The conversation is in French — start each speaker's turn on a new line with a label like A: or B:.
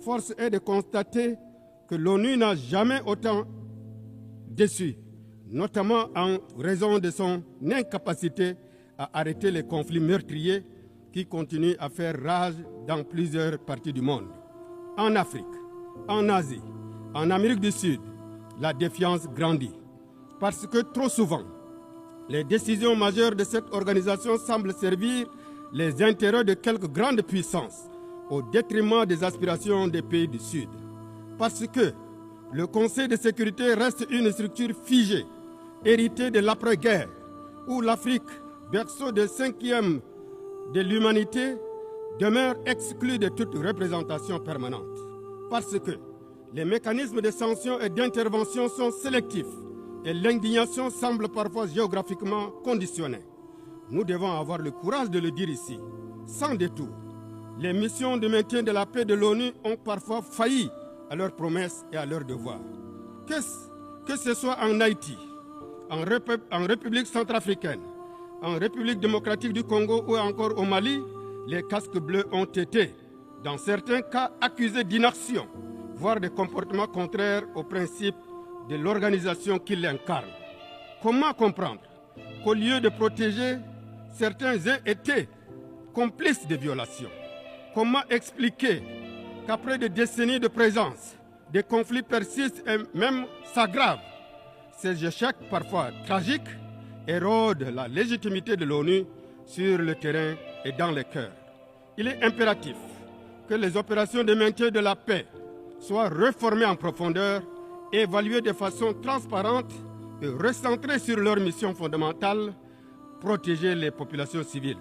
A: force est de constater que l'ONU n'a jamais autant déçu, notamment en raison de son incapacité à arrêter les conflits meurtriers qui continuent à faire rage dans plusieurs parties du monde. En Afrique, en Asie, en Amérique du Sud, la défiance grandit. Parce que trop souvent, les décisions majeures de cette organisation semblent servir les intérêts de quelques grandes puissances au détriment des aspirations des pays du Sud. Parce que le Conseil de sécurité reste une structure figée, héritée de l'après-guerre, où l'Afrique, berceau de 5e de l'humanité, demeure exclue de toute représentation permanente. Parce que les mécanismes de sanctions et d'intervention sont sélectifs et l'indignation semble parfois géographiquement conditionnée. Nous devons avoir le courage de le dire ici, sans détour. Les missions de maintien de la paix de l'ONU ont parfois failli à leurs promesses et à leurs devoirs. Que ce soit en Haïti, en République centrafricaine, en République démocratique du Congo ou encore au Mali, les casques bleus ont été, dans certains cas, accusés d'inaction, voire de comportements contraires aux principes de l'organisation qui l'incarne. Comment comprendre qu'au lieu de protéger, certains aient été complices de violations? Comment expliquer qu'après des décennies de présence, des conflits persistent et même s'aggravent? Ces échecs, parfois tragiques, érodent la légitimité de l'ONU sur le terrain et dans les cœurs. Il est impératif que les opérations de maintien de la paix soient réformées en profondeur, évaluées de façon transparente et recentrées sur leur mission fondamentale, protéger les populations civiles.